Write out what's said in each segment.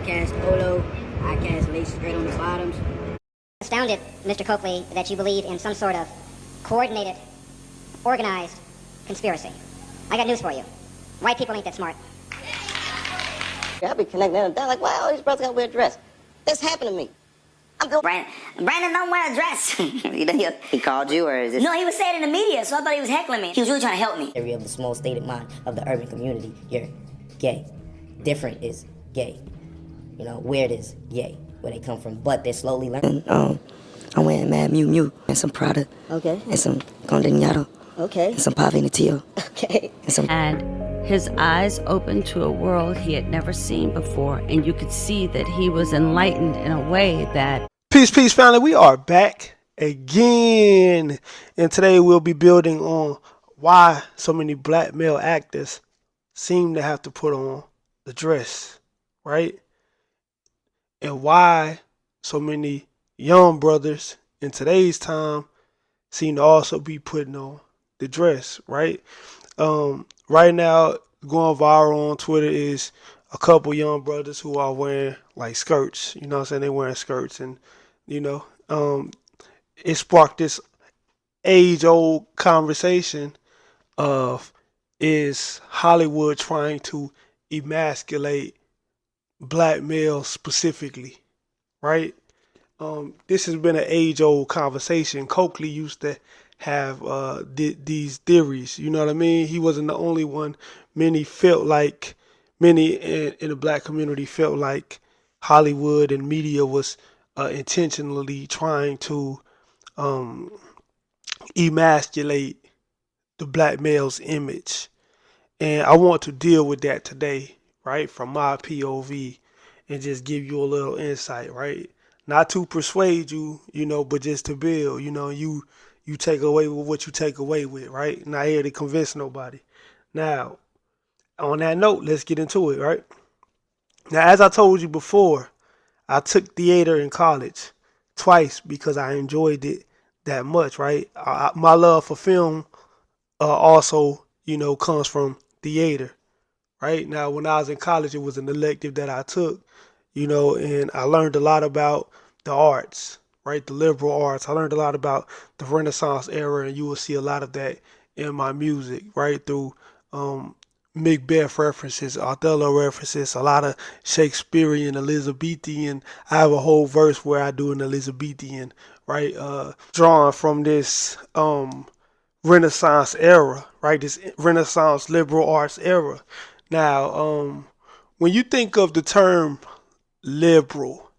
cast polo, I cast lace straight on the bottoms. Astounded, Mr. Coakley, that you believe in some sort of coordinated, organized conspiracy. I got news for you. White people ain't that smart. I'll be connecting them down like, why all these brothers gotta wear a dress? This happened to me. I'm going. Brandon don't wear a dress. He called you, or is it? No, he was saying it in the media, so I thought he was heckling me. He was really trying to help me. Area of the small state of mind of the urban community, you're gay. Different is gay. You know, weird is gay, where they come from, but they're slowly learning. I'm wearing Mad Mew Mew and some Prada. Okay. And some Condeñado. Okay. And some Pave Natillo. Okay. And his eyes opened to a world he had never seen before, and you could see that he was enlightened in a way that... Peace, family. We are back again. And today we'll be building on why so many black male actors seem to have to put on the dress, right? And why so many young brothers in today's time seem to also be putting on the dress, right? Right now, going viral on Twitter is a couple young brothers who are wearing like skirts. You know what I'm saying? They're wearing skirts, and you know, it sparked this age-old conversation of, is Hollywood trying to emasculate black males specifically, right? This has been an age-old conversation. Coakley used to have these theories, you know what I mean? He wasn't the only one. Many in the black community felt like Hollywood and media was intentionally trying to emasculate the black male's image. And I want to deal with that today, right, from my POV, and just give you a little insight, right? Not to persuade you, you know, but just to build, you know, you take away with what you take away with, right? Not here to convince nobody. Now, on that note, let's get into it, right? Now, as I told you before, I took theater in college twice because I enjoyed it that much, right? My love for film also, you know, comes from theater, right? Now, when I was in college, it was an elective that I took, you know, and I learned a lot about the arts, right? The liberal arts. I learned a lot about the Renaissance era, and you will see a lot of that in my music, right? Through Macbeth references, Othello references, a lot of Shakespearean, Elizabethan. I have a whole verse where I do an Elizabethan, right? Drawn from this Renaissance era, right? This Renaissance liberal arts era. Now, when you think of the term liberal,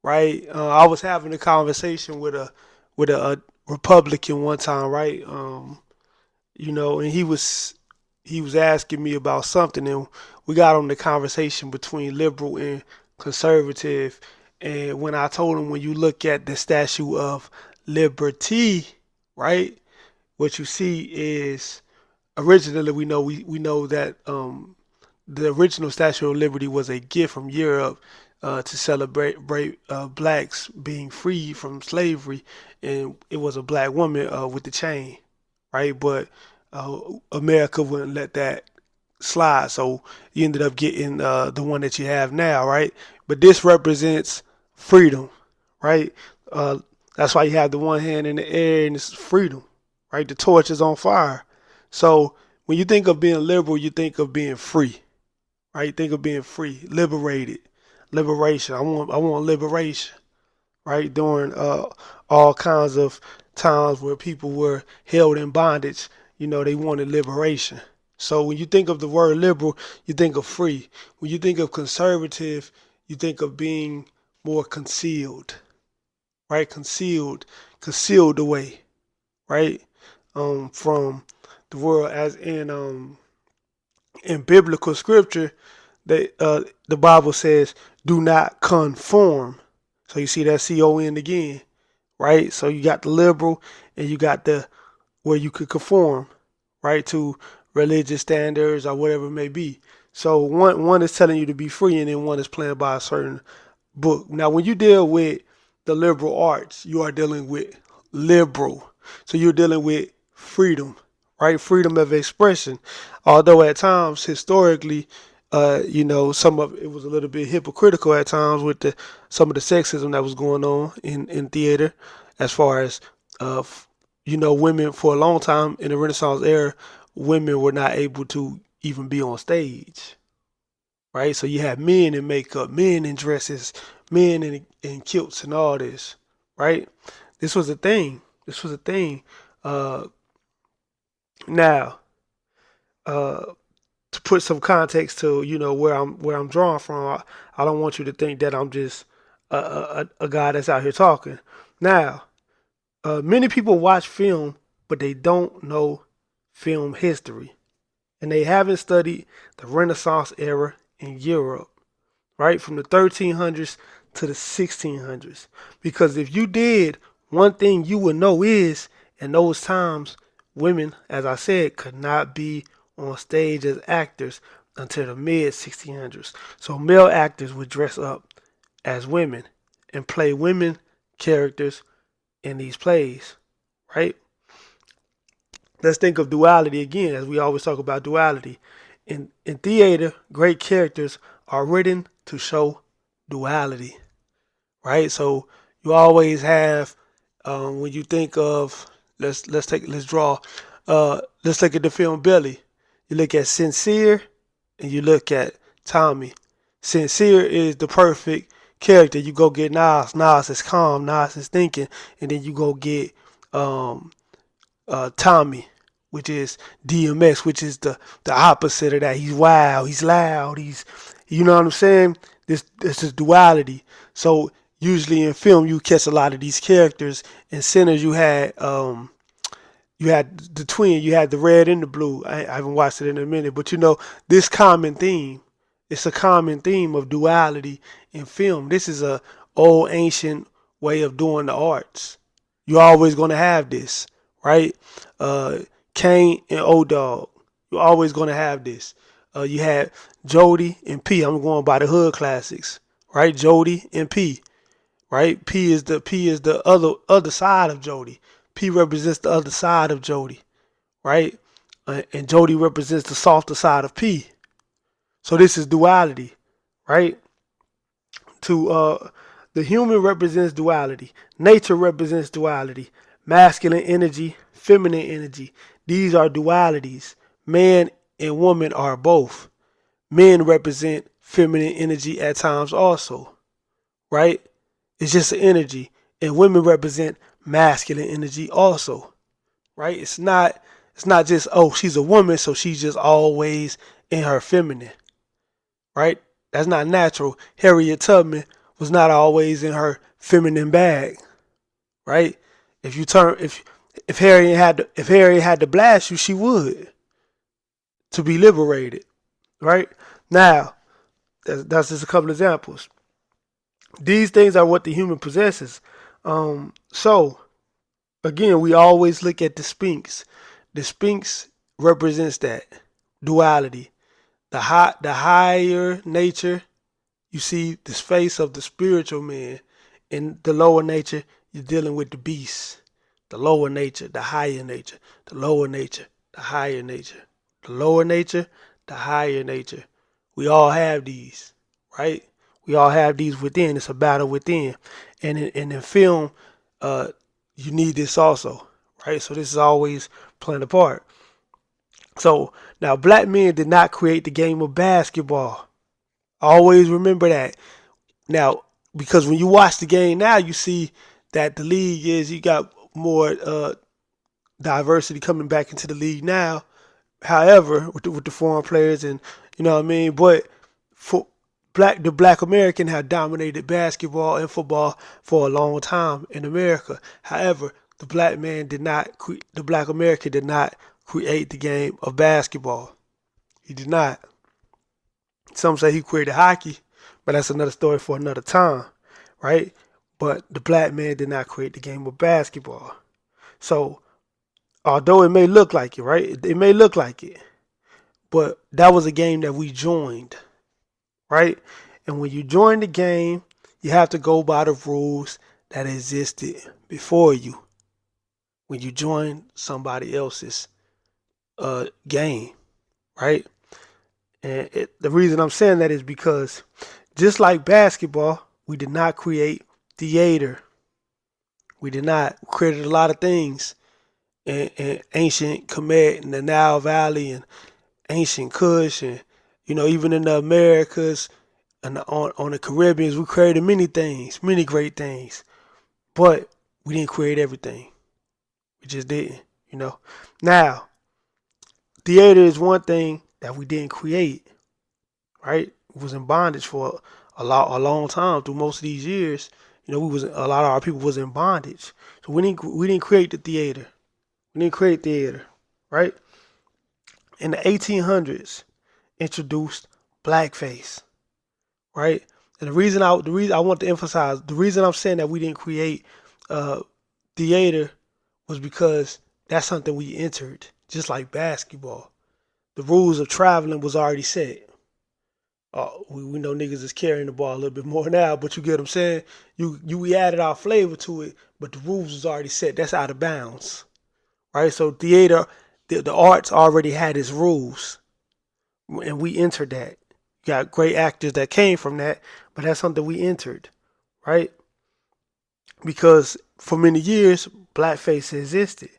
right? I was having a conversation with a Republican one time, right? You know, and he was asking me about something, and we got on the conversation between liberal and conservative. And when I told him, when you look at the Statue of Liberty, right, what you see is, originally we know that the original Statue of Liberty was a gift from Europe to celebrate blacks being freed from slavery, and it was a black woman with the chain, right? But America wouldn't let that slide, so you ended up getting the one that you have now, right? But this represents freedom, right? That's why you have the one hand in the air, and it's freedom, right? The torch is on fire. So when you think of being liberal, you think of being free, right? Think of being free, liberated, liberation. I want liberation, right? During all kinds of times where people were held in bondage, you know, they wanted liberation. So when you think of the word liberal, you think of free. When you think of conservative, you think of being more concealed, right? Concealed away, right? From the world, as in biblical scripture, the Bible says, "Do not conform." So you see that CON again, right? So you got the liberal, and you got the where you could conform, right, to religious standards or whatever it may be. So one is telling you to be free, and then one is playing by a certain book. Now, when you deal with the liberal arts, you are dealing with liberal. So you're dealing with freedom, right? Freedom of expression. Although at times, historically, You know, some of it was a little bit hypocritical at times with some of the sexism that was going on in theater, as far as you know, women for a long time in the Renaissance era, women were not able to even be on stage, right? So you have men in makeup, men in dresses, men in kilts and all this, right? This was a thing. This was a thing. Uh, now, uh, to put some context to where I'm drawing from, I don't want you to think that I'm just a guy that's out here talking. Now, many people watch film, but they don't know film history, and they haven't studied the Renaissance era in Europe, right, from the 1300s to the 1600s. Because if you did, one thing you would know is, in those times, women, as I said, could not be on stage as actors until the mid 1600s. So male actors would dress up as women and play women characters in these plays, right? Let's think of duality again, as we always talk about duality. In theater, great characters are written to show duality, right? So you always have, when you think of, let's draw, let's look at the film Billy. You look at Sincere and you look at Tommy. Sincere is the perfect character. You go get Nas. Nas is calm. Nas is thinking, and then you go get Tommy, which is DMX, which is the opposite of that. He's wild. He's loud. You know what I'm saying? This is duality. So usually in film, you catch a lot of these characters. In Sinners, you had the twin, you had the red and the blue. I haven't watched it in a minute, but you know, this common theme, it's a common theme of duality in film. This is a old ancient way of doing the arts. You're always going to have this, right? Kane and O-Dog. You're always going to have this. You had Jody and P. I'm going by the hood classics, right? Jody and P, right? P is the other side of Jody. P represents the other side of Jody, right? And Jody represents the softer side of P. So this is duality, right? The human represents duality. Nature represents duality. Masculine energy, feminine energy. These are dualities. Man and woman are both. Men represent feminine energy at times also, right? It's just an energy. And women represent masculine energy also, right? It's not just, oh, she's a woman, so she's just always in her feminine, right? That's not natural. Harriet Tubman was not always in her feminine bag, right? If Harriet had to blast you, she would, to be liberated, right? Now, that's just a couple examples. These things are what the human possesses. So again, we always look at the Sphinx. The Sphinx represents that duality. The higher nature, you see the space of the spiritual man. In the lower nature, you're dealing with the beast. The lower nature, the higher nature. The lower nature, the higher nature. The lower nature, the higher nature. We all have these, right? We all have these within. It's a battle within. And in film, you need this also, right? So this is always playing a part. So now, black men did not create the game of basketball. Always remember that. Now, because when you watch the game now, you see that the league you got more diversity coming back into the league now. However, with the foreign players, and you know what I mean, but the black American have dominated basketball and football for a long time in America. However, the black American did not create the game of basketball. He did not. Some say he created hockey, but that's another story for another time, right? But the black man did not create the game of basketball. So, although it may look like it, right? It may look like it, but that was a game that we joined, right? And when you join the game, you have to go by the rules that existed before you. When you join somebody else's game, right? And the reason I'm saying that is because just like basketball, we did not create theater. We did not. We created a lot of things in ancient Kemet and the Nile Valley and ancient Kush and even in the Americas and on the Caribbeans, we created many things, many great things, but we didn't create everything. We just didn't. Now, theater is one thing that we didn't create, right? We was in bondage for a long time. Through most of these years, a lot of our people was in bondage. So we didn't create the theater. We didn't create theater, right? In the 1800s, introduced blackface, right? And the reason I want to emphasize, the reason I'm saying that we didn't create theater was because that's something we entered, just like basketball. The rules of traveling was already set. We know niggas is carrying the ball a little bit more now, but you get what I'm saying? We added our flavor to it, but the rules was already set. That's out of bounds, right? So theater, the arts already had its rules, and we entered that. You got great actors that came from that, but that's something we entered, right? Because for many years, blackface existed,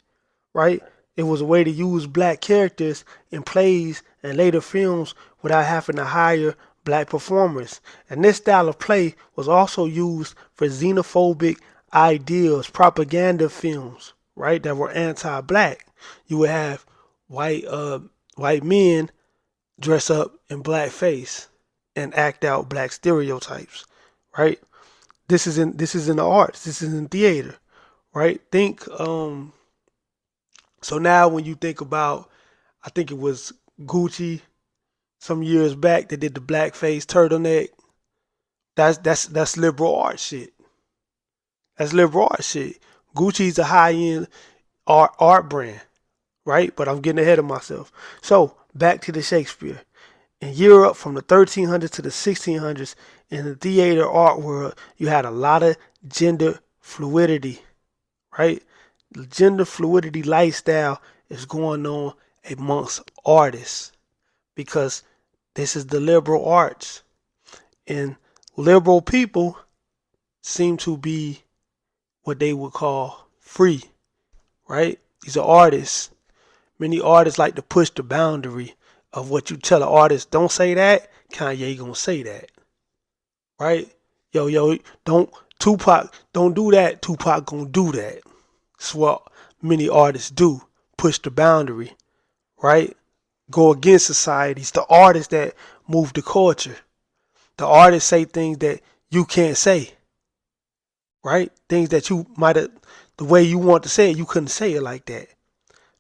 right? It was a way to use black characters in plays and later films without having to hire black performers. And this style of play was also used for xenophobic ideals, propaganda films, right, that were anti-black. You would have white men dress up in blackface and act out black stereotypes, right? This is in the arts. This is in theater, right? So now when you think about, I think it was Gucci some years back that did the blackface turtleneck. That's liberal art shit. That's liberal art shit. Gucci's a high-end art brand, right? But I'm getting ahead of myself. So back to the Shakespeare. In Europe, from the 1300s to the 1600s, in the theater art world, you had a lot of gender fluidity, right? The gender fluidity lifestyle is going on amongst artists because this is the liberal arts. And liberal people seem to be what they would call free, right? These are artists. Many artists like to push the boundary of what you tell an artist. Don't say that. Kanye gonna say that, right? Yo, Tupac, don't do that. Tupac gonna do that. That's what many artists do. Push the boundary, right? Go against society. It's the artists that move the culture. The artists say things that you can't say, right? Things that you might have, the way you want to say it, you couldn't say it like that.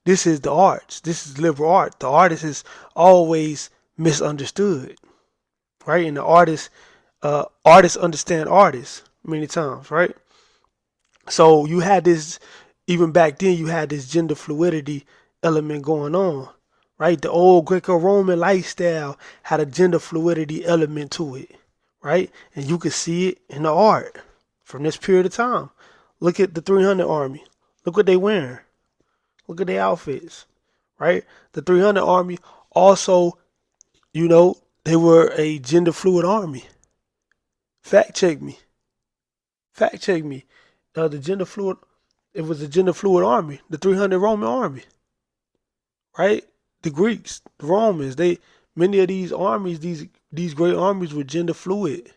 This is the arts. This is liberal art. The artist is always misunderstood, right? And the artists understand artists many times, right? So you had this, even back then, you had this gender fluidity element going on, right? The old Greco-Roman lifestyle had a gender fluidity element to it, right? And you could see it in the art from this period of time. Look at the 300 Army. Look what they wearing. Look at their outfits, right? The 300 Army also, they were a gender fluid army. Fact check me. The gender fluid, it was a gender fluid army, the 300 Roman army, right? The Greeks, the Romans, many of these armies, these great armies were gender fluid.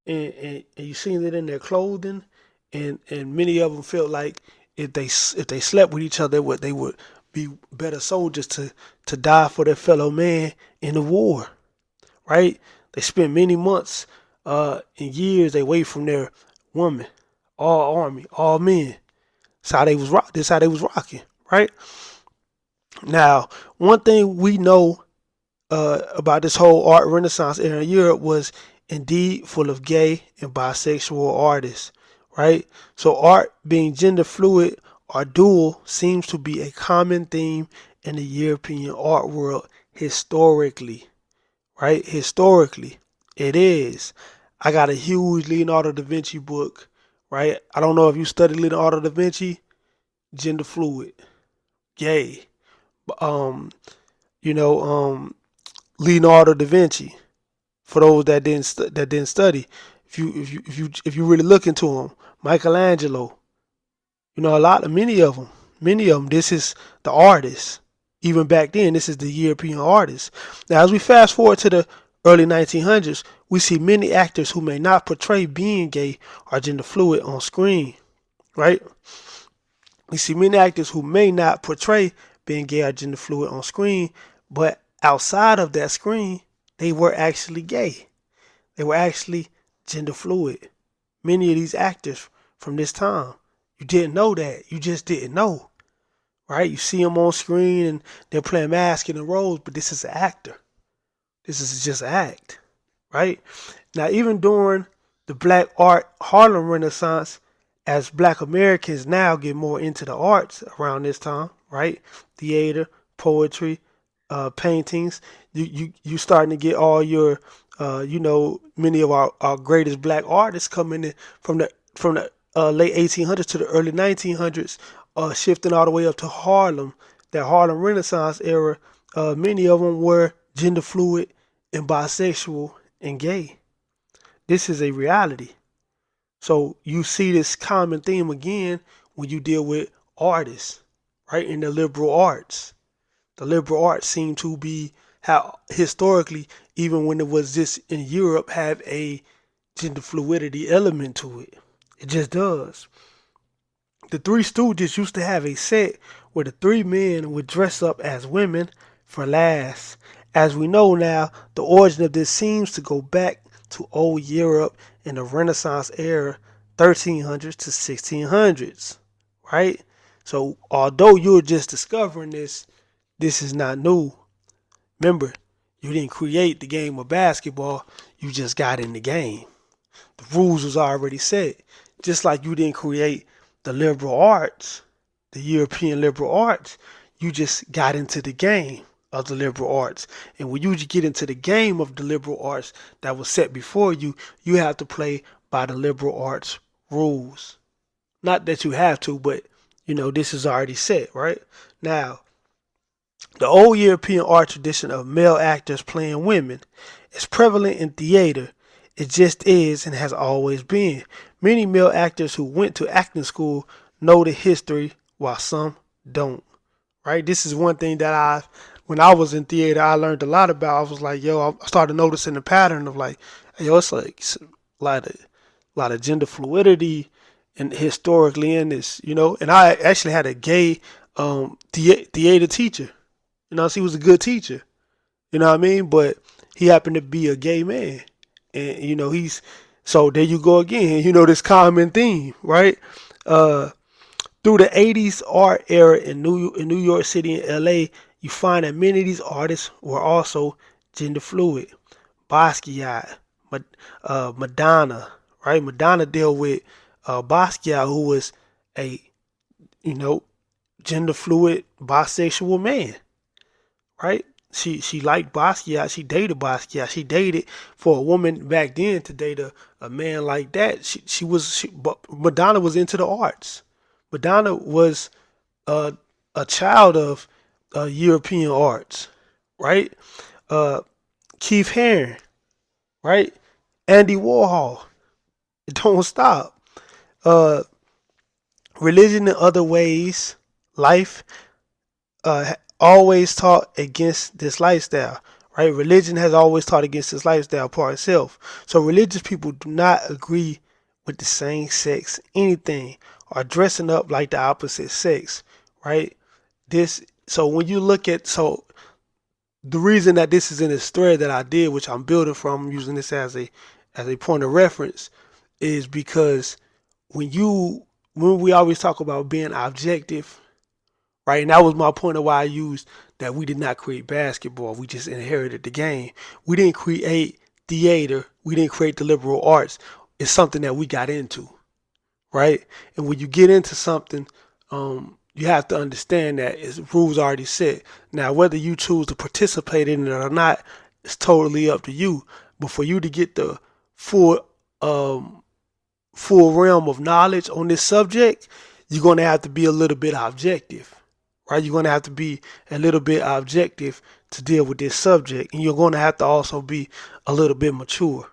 And you seen it in their clothing, and many of them felt like if they slept with each other, they would be better soldiers to die for their fellow man in the war, right? They spent many months and years away from their women, all army, all men. That's how they was rocking, right? Now, one thing we know about this whole art renaissance era in Europe was indeed full of gay and bisexual artists, right? So art being gender fluid or dual seems to be a common theme in the European art world historically, right? Historically, it is. I got a huge Leonardo da Vinci book, right? I don't know if you studied Leonardo da Vinci, gender fluid, gay, Leonardo da Vinci. For those that didn't study, if you really look into them, Michelangelo, many of them. This is the artists. Even back then, this is the European artists. Now, as we fast forward to the early 1900s, we see many actors who may not portray being gay or gender fluid on screen, right? We see many actors who may not portray being gay or gender fluid on screen, but outside of that screen, they were actually gay. They were actually gender fluid. Many of these actors from this time, you didn't know that. You just didn't know, right? You see them on screen and they're playing masculine roles, but this is an actor. This is just an act, right? Now, even during the Black art Harlem Renaissance, as Black Americans now get more into the arts around this time, right? Theater, poetry, paintings. You starting to get all your, many of our greatest Black artists coming in from the late 1800s to the early 1900s, shifting all the way up to Harlem, that Harlem Renaissance era. Many of them were gender fluid and bisexual and gay. This is a reality. So you see this common theme again when you deal with artists, right? In the liberal arts. The liberal arts seem to be how historically, even when it was just in Europe, have a gender fluidity element to it. It just does. The Three Stooges used to have a set where the three men would dress up as women for laughs. As we know now, the origin of this seems to go back to old Europe in the Renaissance era, 1300s to 1600s, right? So although you're just discovering this is not new. Remember, you didn't create the game of basketball, you just got in the game. The rules was already set. Just like you didn't create the liberal arts, the European liberal arts, you just got into the game of the liberal arts. And when you get into the game of the liberal arts that was set before you, you have to play by the liberal arts rules. Not that you have to, but this is already set, right? Now, the old European art tradition of male actors playing women is prevalent in theater. It just is and has always been. Many male actors who went to acting school know the history while some don't, right? This is one thing that when I was in theater, I learned a lot about. I was like, I started noticing the pattern of like, it's like a lot of gender fluidity and historically in this, and I actually had a gay theater teacher. He was a good teacher. You know what I mean? But he happened to be a gay man. And, so there you go again, this common theme, right? Through the 80s art era in New York City and LA, you find that many of these artists were also gender fluid. Basquiat, Madonna, right? Madonna dealt with Basquiat, who was a, gender fluid bisexual man. Right? She liked Basquiat. She dated Basquiat. She dated for a woman back then to date a man like that. But Madonna was into the arts. Madonna was a child of European arts, right? Keith Haring, right? Andy Warhol. It don't stop. Religion in other ways, life always taught against this lifestyle, right? Religion has always taught against this lifestyle part itself. So religious people do not agree with the same sex anything or dressing up like the opposite sex, right? So when you look at, the reason that this is in this thread that I did, which I'm building from, using this as a point of reference, is because when we always talk about being objective, right? And that was my point of why I used that we did not create basketball. We just inherited the game. We didn't create theater. We didn't create the liberal arts. It's something that we got into, right? And when you get into something, you have to understand that it's rules already set. Now, whether you choose to participate in it or not, it's totally up to you. But for you to get the full realm of knowledge on this subject, you're going to have to be a little bit objective. right? You're going to have to be a little bit objective to deal with this subject, and you're going to have to also be a little bit mature,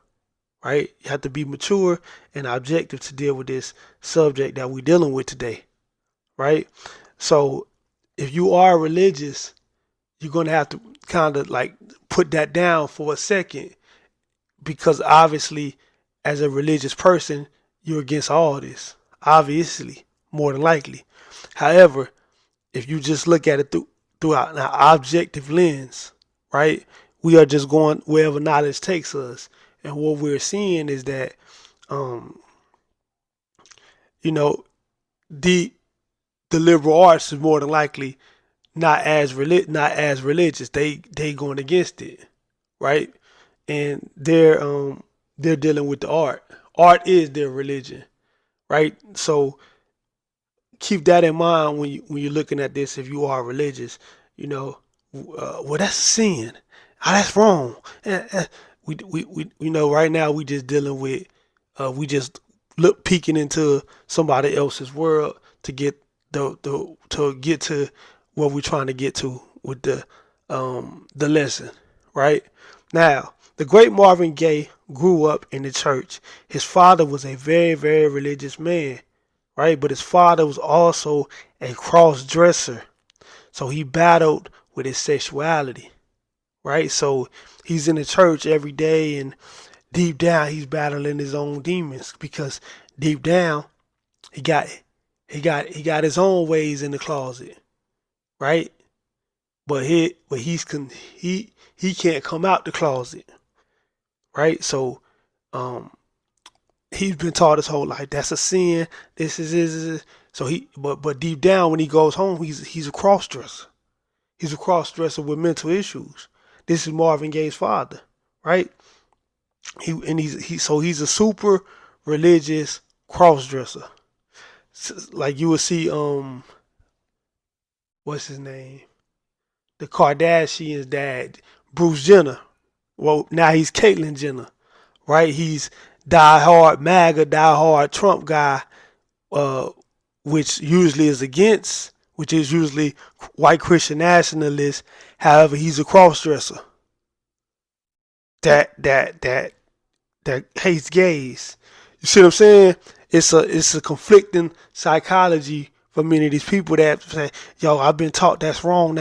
right? You have to be mature and objective to deal with this subject that we're dealing with today, right? So if you are religious, you're going to have to kind of like put that down for a second, because obviously as a religious person, you're against all this, obviously, more than likely. However, if you just look at it through an objective lens, right, we are just going wherever knowledge takes us. And what we're seeing is that, you know, the liberal arts is more than likely not as religious. They going against it, right? And they're dealing with the art. Art is their religion, right? So keep that in mind when you're looking at this. If you are religious, well, that's sin. That's wrong. We know right now we just dealing with we just peeking into somebody else's world to get to get to what we're trying to get to with the lesson, right? Now, the great Marvin Gaye grew up in the church. His father was a very, very religious man, right? But his father was also a cross-dresser. So he battled with his sexuality, right? So he's in the church every day, and deep down he's battling his own demons, because deep down he got his own ways in the closet, right? But he can't come out the closet, right? So he's been taught his whole life that's a sin. This is so but deep down when he goes home, he's a cross dresser. He's a cross dresser with mental issues. This is Marvin Gaye's father, right? He's a super religious cross dresser. Like you would see what's his name? The Kardashians' dad, Bruce Jenner. Well, now he's Caitlyn Jenner, right? He's die-hard MAGA, die-hard Trump guy, which is usually white Christian nationalists. However, he's a cross-dresser that hates gays. You see what I'm saying? It's a conflicting psychology for many of these people that say, yo, I've been taught that's wrong,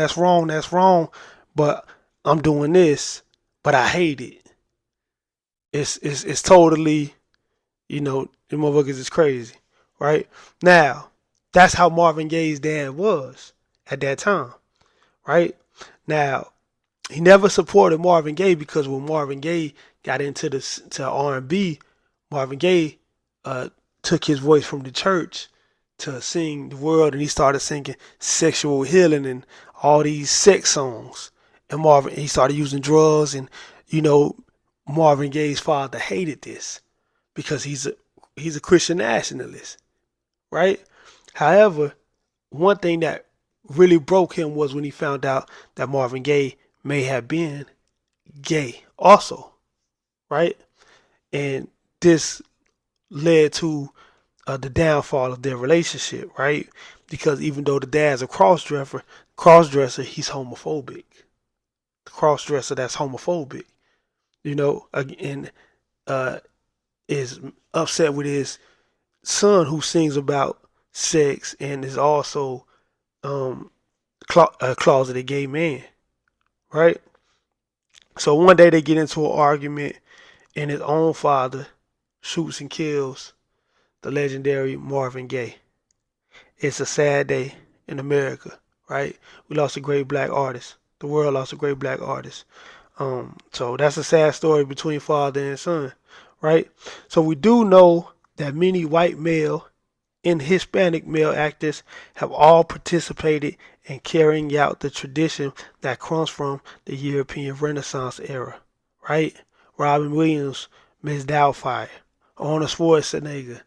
but I'm doing this, but I hate it. It's totally, the motherfuckers is crazy, right? Now, that's how Marvin Gaye's dad was at that time, right? Now, he never supported Marvin Gaye, because when Marvin Gaye got into to R&B, Marvin Gaye took his voice from the church to sing the world, and he started singing sexual healing and all these sex songs. And he started using drugs, and Marvin Gaye's father hated this because he's a Christian nationalist, right? However, one thing that really broke him was when he found out that Marvin Gaye may have been gay also, right? And this led to the downfall of their relationship, right? Because even though the dad's a cross-dresser, he's homophobic. The cross-dresser that's homophobic, and is upset with his son, who sings about sex and is also a closeted gay man, right? So one day they get into an argument, and his own father shoots and kills the legendary Marvin Gaye. It's a sad day in America, right? We lost a great black artist. The world lost a great black artist. So that's a sad story between father and son, right? So we do know that many white male and Hispanic male actors have all participated in carrying out the tradition that comes from the European Renaissance era, right? Robin Williams, Miss Doubtfire, Arnold Schwarzenegger.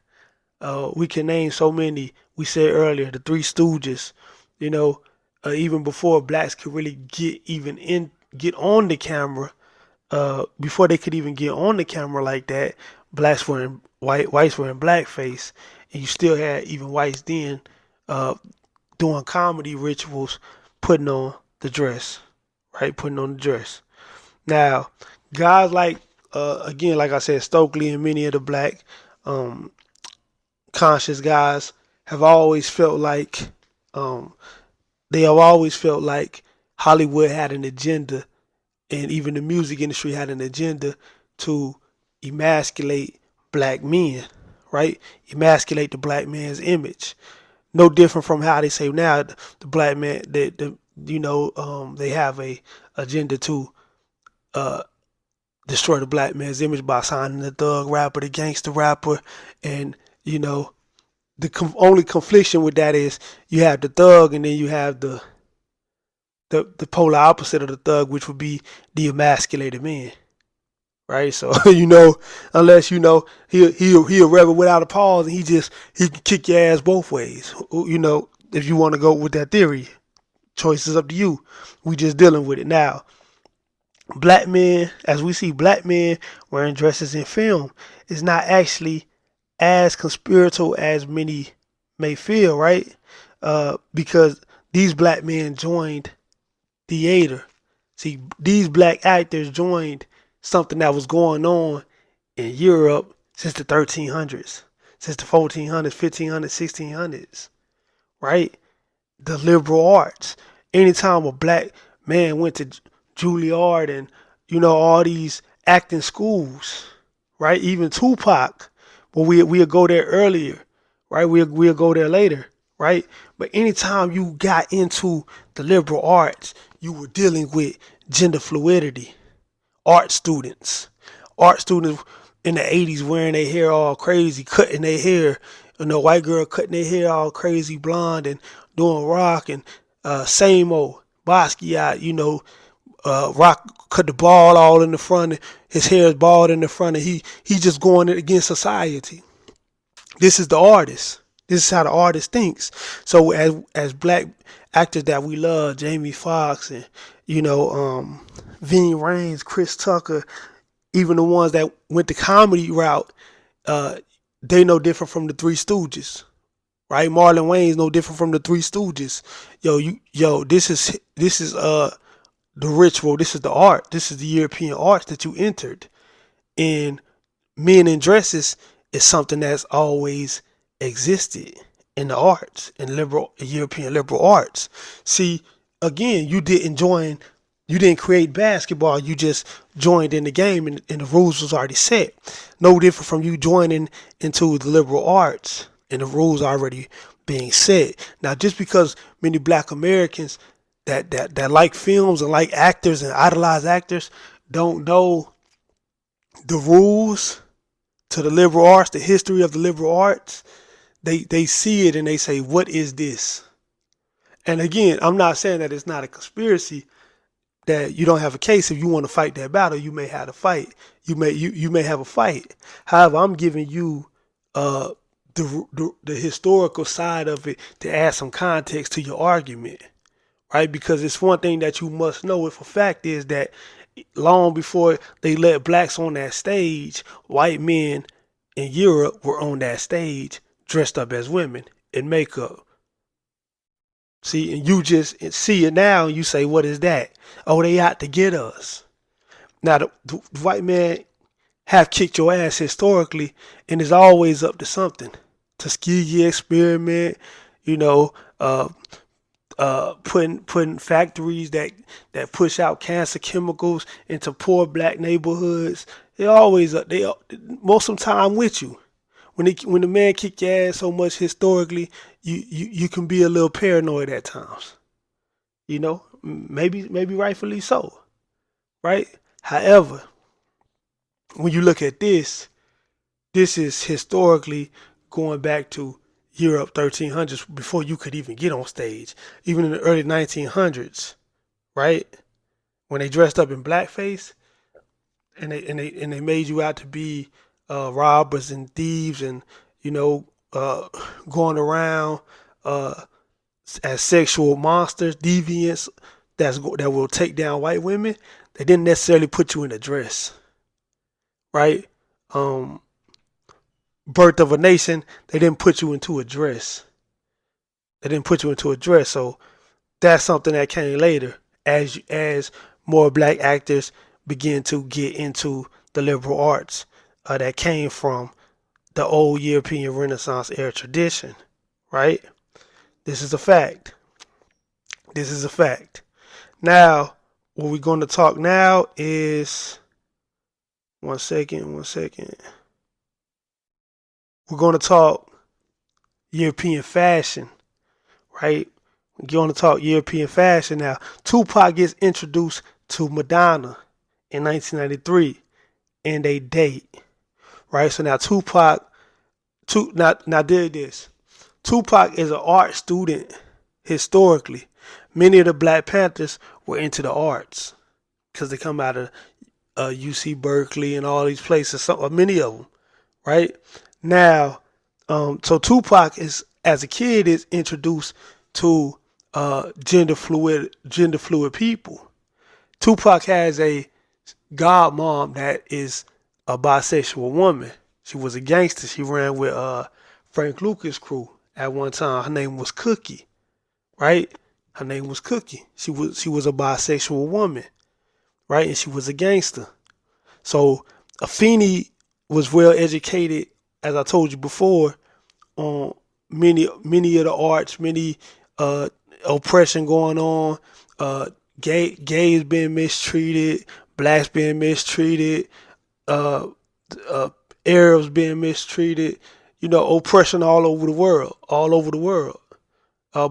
We can name so many. We said earlier, the Three Stooges, even before blacks could really get on the camera, before they could even get on the camera like that, whites were in blackface, and you still had even whites then doing comedy rituals, putting on the dress, right? Putting on the dress. Now, guys like, again, like I said, Stokely and many of the black um, conscious guys have always felt like, um, they have always felt like Hollywood had an agenda, and even the music industry had an agenda to emasculate black men, right? Emasculate the black man's image. No different from how they say now the black man, they have a agenda to uh, destroy the black man's image by signing the thug rapper, the gangster rapper, and the only confliction with that is you have the thug, and then you have the polar opposite of the thug, which would be the emasculated man, right? So unless he a rebel without a pause, and he can kick your ass both ways. If you want to go with that theory, choice is up to you. We just dealing with it now. Black men, as we see black men wearing dresses in film, is not actually as conspiratorial as many may feel, right? Because these black men joined theater. See, these black actors joined something that was going on in Europe since the 1300s, since the 1400s, 1500s, 1600s, right? The liberal arts. Anytime a black man went to Juilliard and all these acting schools, right? Even Tupac, but we'll go there earlier, right? We'll go there later, right? But anytime you got into the liberal arts, you were dealing with gender fluidity. Art students in the 80s wearing their hair all crazy, cutting their hair, white girl cutting their hair all crazy blonde and doing rock, and same old Basquiat, Rock cut the ball all in the front. His hair is bald in the front, and he just going against society. This is the artist. This is how the artist thinks. So as black actors that we love, Jamie Foxx and Ving Rhames, Chris Tucker, even the ones that went the comedy route, they no different from the Three Stooges, right? Marlon Wayne's no different from the Three Stooges. This is the ritual. This is the art. This is the European arts that you entered. And men in dresses is something that's always existed in the arts, in European liberal arts. See, again, you didn't create basketball. You just joined in the game, and the rules was already set. No different from you joining into the liberal arts and the rules already being set. Now, just because many black Americans that like films and like actors and idolize actors don't know the rules to the liberal arts, the history of the liberal arts, they see it and they say, what is this? And again, I'm not saying that it's not a conspiracy, that you don't have a case. If you want to fight that battle, you may have to fight. You may have a fight. However, I'm giving you the historical side of it to add some context to your argument, right? Because it's one thing that you must know if a fact is that long before they let blacks on that stage, white men in Europe were on that stage dressed up as women in makeup. See, and you just see it now and you say, what is that? Oh, they out to get us. Now, the white man have kicked your ass historically, and it's always up to something. Tuskegee experiment, putting factories that push out cancer chemicals into poor black neighborhoods. They most of the time with you. When the man kick your ass so much historically, you can be a little paranoid at times. Maybe rightfully so, right? However, when you look at this is historically going back to Europe 1300s, before you could even get on stage, even in the early 1900s, right? When they dressed up in blackface and they made you out to be robbers and thieves and going around as sexual monsters, deviants that will take down white women. They didn't necessarily put you in a dress, right? Birth of a Nation, they didn't put you into a dress. They didn't put you into a dress. So that's something that came later as more black actors begin to get into the liberal arts that came from the old European Renaissance era tradition, right? This is a fact. This is a fact. Now, what we're going to talk now is one second. We're going to talk European fashion, right? We're going to talk European fashion now. Tupac gets introduced to Madonna in 1993, and they date, right? So now now did this. Tupac is an art student historically. Many of the Black Panthers were into the arts because they come out of UC Berkeley and all these places, many of them, right? Now, so Tupac as a kid, is introduced to gender fluid people. Tupac has a godmom that is a bisexual woman. She was a gangster. She ran with Frank Lucas' crew at one time. Her name was Cookie, right? Her name was Cookie. She was a bisexual woman, right? And she was a gangster. So Afeni was well educated, as I told you before, on many of the arts, many oppression going on, gays being mistreated, blacks being mistreated, Arabs being mistreated, oppression all over the world,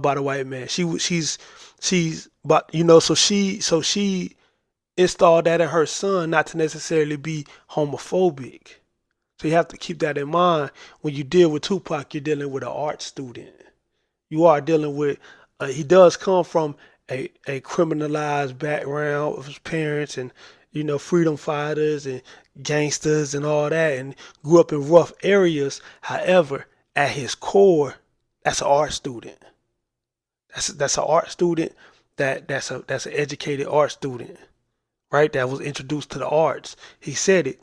by the white man. So she installed that in her son, not to necessarily be homophobic. So you have to keep that in mind when you deal with Tupac. You're dealing with an art student. You are dealing with. He does come from a criminalized background of his parents, and freedom fighters and gangsters and all that, and grew up in rough areas. However, at his core, that's an art student. That's an art student. That's an educated art student, right? That was introduced to the arts. He said it.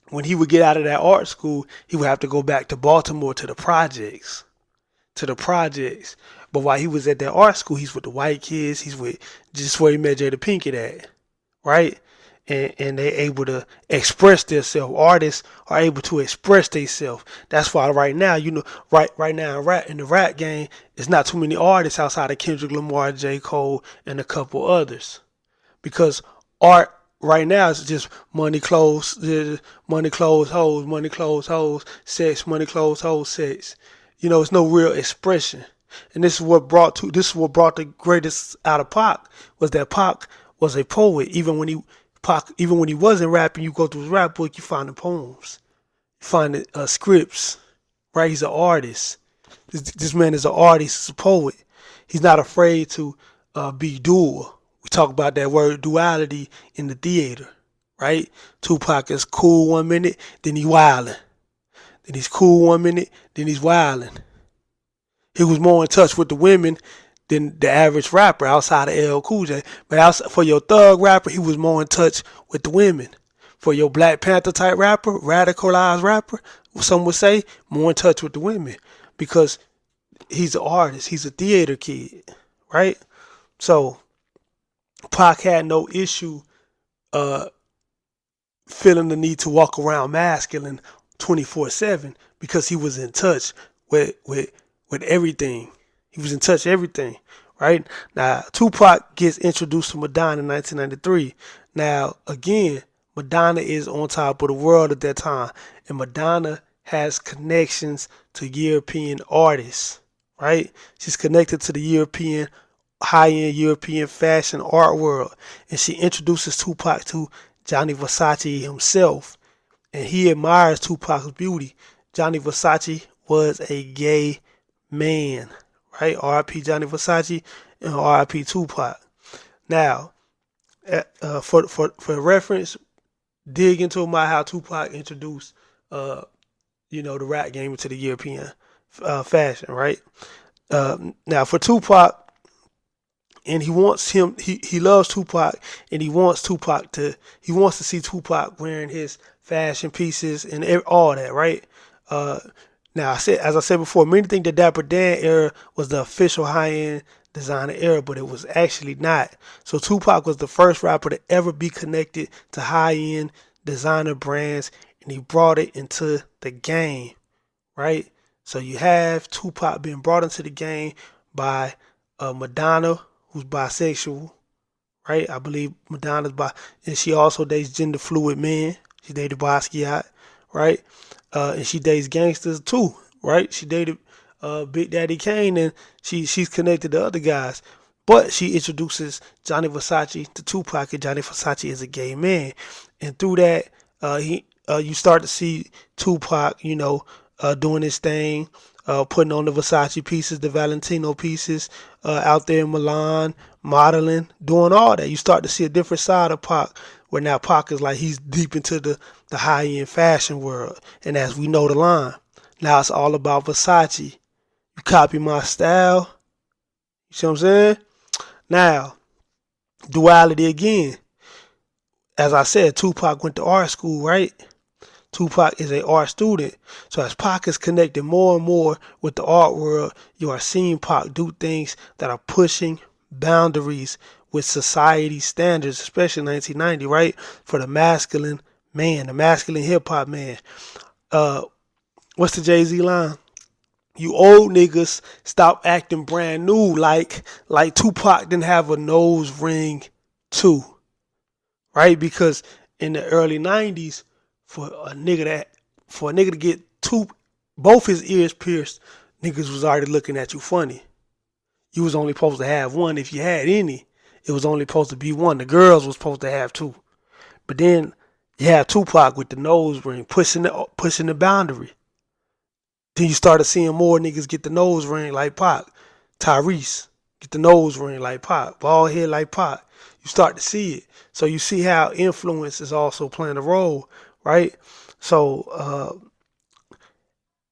When he would get out of that art school, he would have to go back to Baltimore to the projects. But while he was at that art school, he's with the white kids. He's with just where he met Jada Pinkett at, right? And they're able to express themselves. Artists are able to express themselves. That's why right now, right now in the rap game, there's not too many artists outside of Kendrick Lamar, J. Cole, and a couple others. Because art right now is just money, clothes, hoes, sex, money, clothes, hoes, sex. It's no real expression. And this is what brought the greatest out of Pac, was that Pac was a poet. Even when he wasn't rapping, you go through his rap book, you find the poems, you find the scripts, right? He's an artist. This man is an artist, he's a poet. He's not afraid to be dual. We talk about that word duality in the theater, right? Tupac is cool 1 minute, then he wildin'. Then he's cool 1 minute, then he's wildin'. He was more in touch with the women than the average rapper outside of LL Cool J. But for your thug rapper, he was more in touch with the women. For your Black Panther type rapper, radicalized rapper, some would say, more in touch with the women. Because he's an artist, he's a theater kid, right? So Pac had no issue feeling the need to walk around masculine 24/7 because he was in touch with everything. He was in touch with everything, right? Now, Tupac gets introduced to Madonna in 1993. Now, again, Madonna is on top of the world at that time, and Madonna has connections to European artists, right? She's connected to the European, high-end European fashion art world, and she introduces Tupac to Gianni Versace himself, and he admires Tupac's beauty. Gianni Versace was a gay man, right? R.I.P. Gianni Versace and R.I.P. Tupac. Now, for reference, dig into how Tupac introduced, the rap game into the European fashion, right? Now, for Tupac, and he loves Tupac, and he wants to see Tupac wearing his fashion pieces and all that, right? Now, as I said before, many think the Dapper Dan era was the official high-end designer era, but it was actually not. So Tupac was the first rapper to ever be connected to high-end designer brands, and he brought it into the game, right? So you have Tupac being brought into the game by Madonna, who's bisexual, right? I believe Madonna's and she also dates gender fluid men. She dated Basquiat, right? And she dates gangsters too, right? She dated Big Daddy Kane, and she's connected to other guys. But she introduces Johnny Versace to Tupac, and Johnny Versace is a gay man, and through that, you start to see Tupac, doing his thing, putting on the Versace pieces, the Valentino pieces, out there in Milan, modeling, doing all that. You start to see a different side of Pac, where now Pac is like he's deep into the high-end fashion world. And as we know the line, now it's all about Versace. You copy my style. You see what I'm saying? Now, duality again. As I said, Tupac went to art school, right? Tupac is an art student. So as Pac is connected more and more with the art world, you are seeing Pac do things that are pushing boundaries with society standards, especially in 1990, right? For the masculine man, the masculine hip hop man. What's the Jay-Z line? You old niggas stop acting brand new, like Tupac didn't have a nose ring too, right? Because in the early 90s, for a nigga to get both his ears pierced, niggas was already looking at you funny. You was only supposed to have one if you had any. It was only supposed to be one. The girls was supposed to have two. But then you have Tupac with the nose ring pushing the boundary. Then you started seeing more niggas get the nose ring like Pac. Tyrese get the nose ring like Pac. Bald head like Pac. You start to see it. So you see how influence is also playing a role, right? So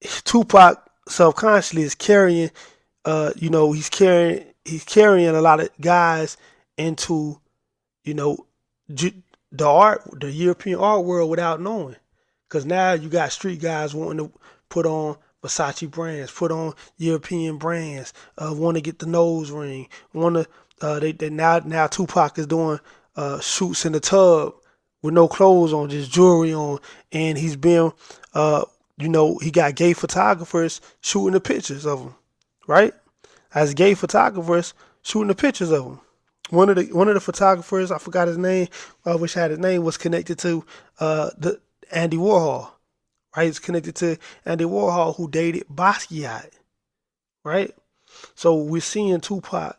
Tupac subconsciously is carrying, he's carrying a lot of guys into, the European art world without knowing. Because now you got street guys wanting to put on Versace brands, put on European brands, want to get the nose ring, want to, now Tupac is doing shoots in the tub with no clothes on, just jewelry on, and he's been, he got gay photographers shooting the pictures of him, right? As gay photographers shooting the pictures of him. One of the photographers, I forgot his name, I wish I had his name, was connected to the Andy Warhol, right? It's connected to Andy Warhol, who dated Basquiat, right? So we're seeing Tupac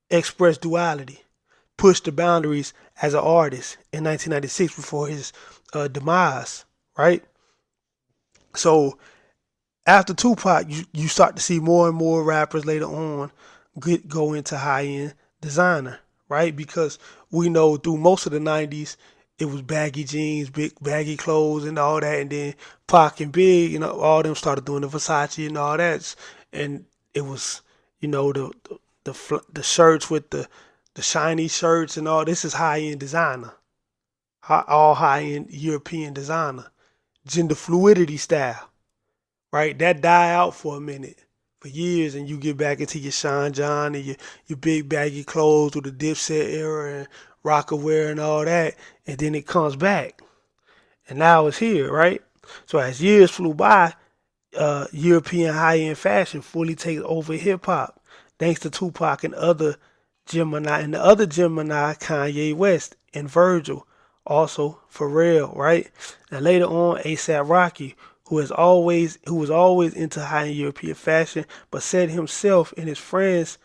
express duality, push the boundaries as an artist in 1996 before his demise, right? So after Tupac, you start to see more and more rappers later on go into high-end designer, right? Because we know through most of the 90s, it was baggy jeans, big baggy clothes and all that. And then Pac and Big, all them started doing the Versace and all that. And it was, the shirts with the shiny shirts and all. This is high-end designer. All high-end European designer. Gender fluidity style, right? That died out for a minute, for years, and you get back into your Sean John and your big baggy clothes with the Dipset era and Rockaware and all that, and then it comes back. And now it's here, right? So as years flew by, European high-end fashion fully takes over hip-hop, thanks to Tupac and other Gemini, Kanye West and Virgil, also Pharrell, right? And later on, A$AP Rocky, who was always into high-end European fashion, but said him and his friends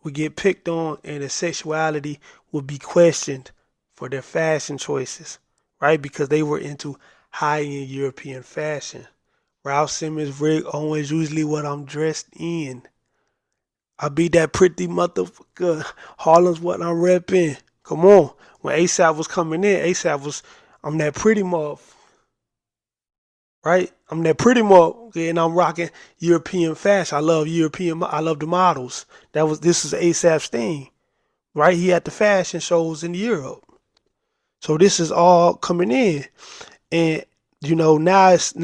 would get picked on, and his sexuality would be questioned for their fashion choices, right? Because they were into high-end European fashion. Ralph Simmons, Rick Owens, usually what I'm dressed in. I be that pretty motherfucker. Harlem's what I'm repping. Come on. When A$AP was coming in, I'm that pretty motherfucker. Right? I'm that pretty motherfucker, and I'm rocking European fashion. I love the models. This is A$AP's thing. Right? He had the fashion shows in Europe. So this is all coming in. And You know, now it's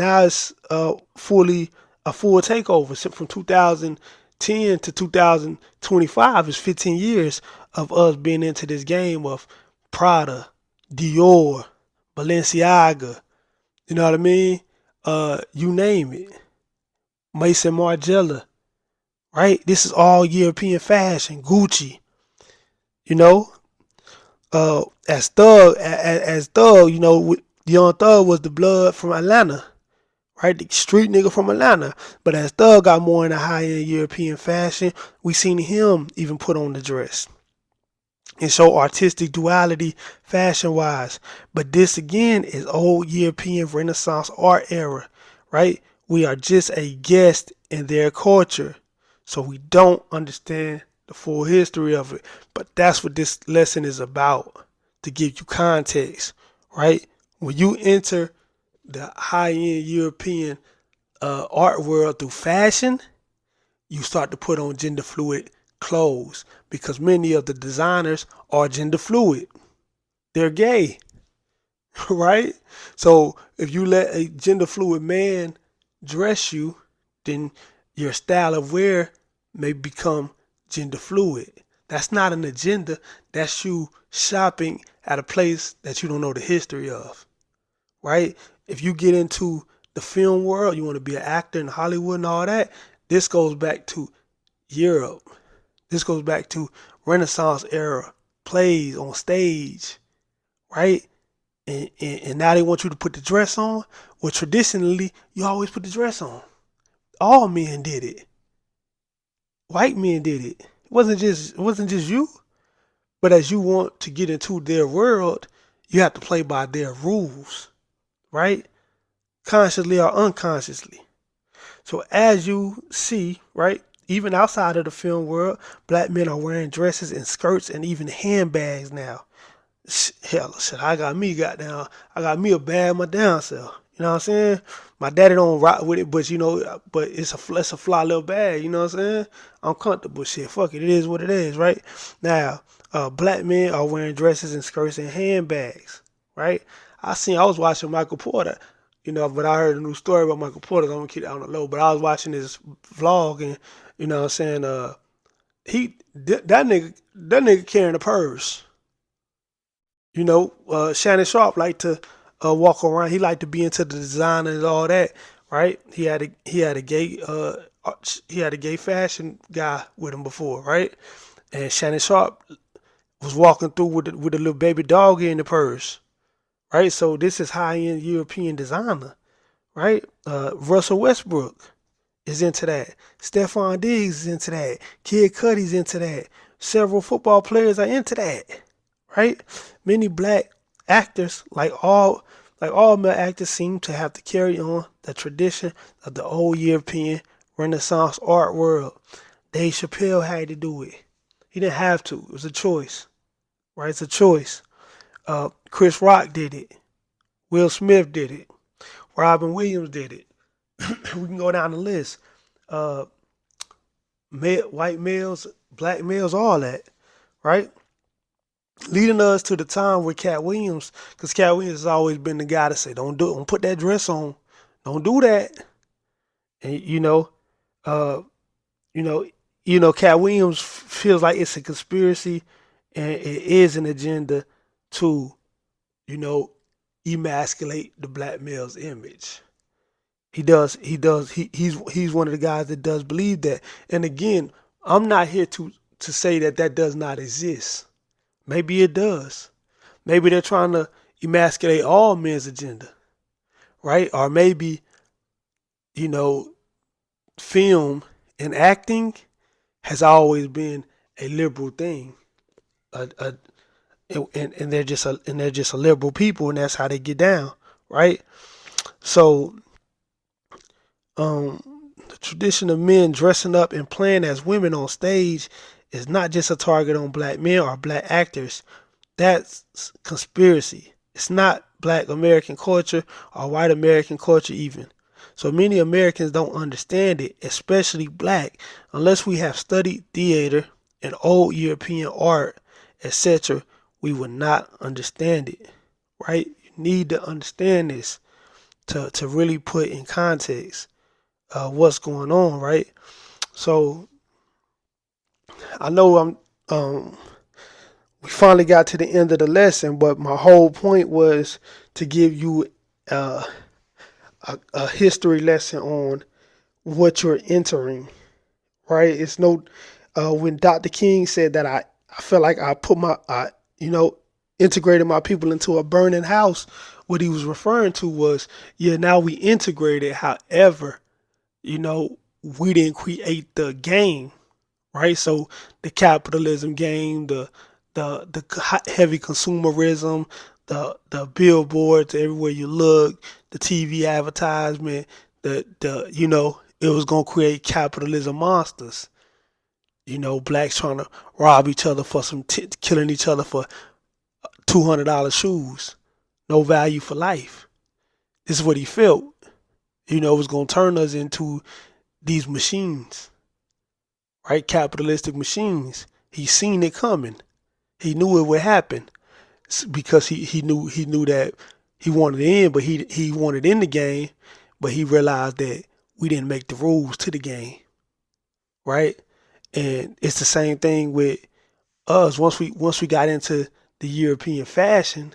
fully a full takeover. So from 2010 to 2025 is 15 years of us being into this game of Prada, Dior, Balenciaga. You know what I mean? You name it. Mason Margiela, right? This is all European fashion. Gucci, you know. As Thug, you know, Young Thug was the blood from Atlanta, right? The street nigga from Atlanta. But as Thug got more into high-end European fashion, we seen him even put on the dress and show artistic duality fashion-wise. But this again is old European Renaissance art era, right? We are just a guest in their culture, so we don't understand the full history of it. But that's what this lesson is about, to give you context, right? When you enter the high-end European art world through fashion, you start to put on gender fluid clothes because many of the designers are gender fluid. They're gay, right? So if you let a gender fluid man dress you, then your style of wear may become gender fluid. That's not an agenda. That's you shopping at a place that you don't know the history of, right? If you get into the film world, you want to be an actor in Hollywood and all that, this goes back to Europe. This goes back to Renaissance era plays on stage, right? And now they want you to put the dress on. Well, traditionally, you always put the dress on. All men did it. White men did it. It wasn't just you. But as you want to get into their world, you have to play by their rules, right? Consciously or unconsciously. So as you see, right, even outside of the film world, black men are wearing dresses and skirts and even handbags now. Hell, shit, I got me a bag my damn self. You know what I'm saying? My daddy don't rock with it, but you know, but it's a fly little bag. You know what I'm saying? I'm comfortable. Shit, fuck it. It is what it is, right? Now, black men are wearing dresses and skirts and handbags, right? I was watching Michael Porter, you know, but I heard a new story about Michael Porter. I'm gonna keep it on the low, but I was watching his vlog, and you know what I'm saying, that nigga carrying a purse. You know, Shannon Sharp liked to walk around. He liked to be into the design and all that, right? He had a gay fashion guy with him before, right? And Shannon Sharp was walking through with a little baby dog in the purse, right? So this is high-end European designer, right? Russell Westbrook is into that. Stephon Diggs is into that. Kid Cudi's into that. Several football players are into that, right? Many black actors, like all male actors, seem to have to carry on the tradition of the old European Renaissance art world. Dave Chappelle had to do it. He didn't have to. It was a choice, right? It's a choice. Chris Rock did it. Will Smith did it. Robin Williams did it. We can go down the list. White males, black males, all that, right? Leading us to the time where Cat Williams, because Cat Williams has always been the guy to say, don't put that dress on. Don't do that. And Cat Williams feels like it's a conspiracy and it is an agenda to, emasculate the black male's image. He's one of the guys that does believe that. And again, I'm not here to say that does not exist. Maybe it does. Maybe they're trying to emasculate all men's agenda, right? Or maybe, film and acting has always been a liberal thing. And they're just a liberal people, and that's how they get down, right? So, the tradition of men dressing up and playing as women on stage is not just a target on black men or black actors. That's conspiracy. It's not black American culture or white American culture even. So many Americans don't understand it, especially black, unless we have studied theater and old European art, etc. We would not understand it, right? You need to understand this. to really put in context what's going on, right? So I know we finally got to the end of the lesson, but my whole point was to give you a history lesson on what you're entering, right? It's no when Dr. King said that I felt like I put integrated my people into a burning house. What he was referring to was, yeah, now we integrated. However, we didn't create the game, right? So the capitalism game, the heavy consumerism, the billboards everywhere you look, the TV advertisement, it was gonna create capitalism monsters. Blacks trying to rob each other for killing each other for $200 shoes, no value for life. This is what he felt. It was gonna turn us into these machines, right? Capitalistic machines. He seen it coming. He knew it would happen because he knew that he wanted in, but he wanted in the game, but he realized that we didn't make the rules to the game, right? And it's the same thing with us. Once we got into the European fashion,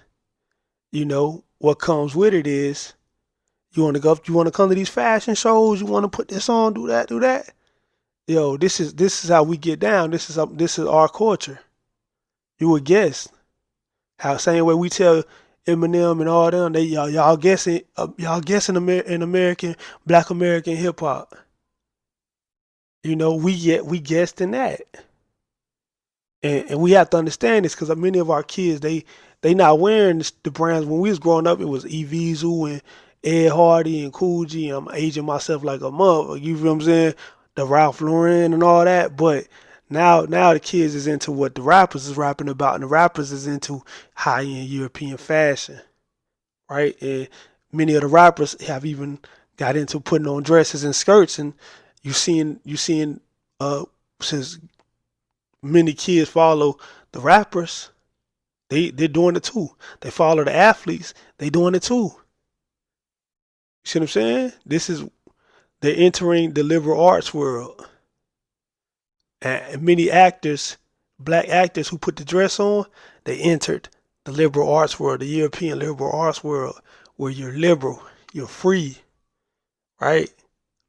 what comes with it is you want to come to these fashion shows, you want to put this on, do that. Yo, this is how we get down. This is our culture. You would guess how same way we tell Eminem and all them, y'all guessing in American Black American hip hop. We guessed in that, and we have to understand this because many of our kids they not wearing the brands. When we was growing up, it was Evisu and Ed Hardy and Cool G. I'm aging myself like a mother. You feel what I'm saying? The Ralph Lauren and all that, but now the kids is into what the rappers is rapping about, and the rappers is into high-end European fashion, right? And many of the rappers have even got into putting on dresses and skirts, and you seeing since many kids follow the rappers, they're doing it too. They follow the athletes, they doing it too. You see what I'm saying? They're entering the liberal arts world. And many actors, black actors who put the dress on, they entered the liberal arts world, the European liberal arts world, where you're liberal, you're free, right?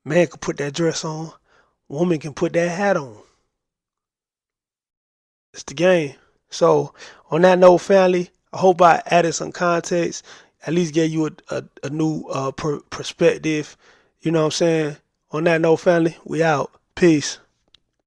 Man can put that dress on, woman can put that hat on. It's the game. So on that note, family, I hope I added some context, at least gave you a new perspective. You know what I'm saying? On that note, family, we out. Peace.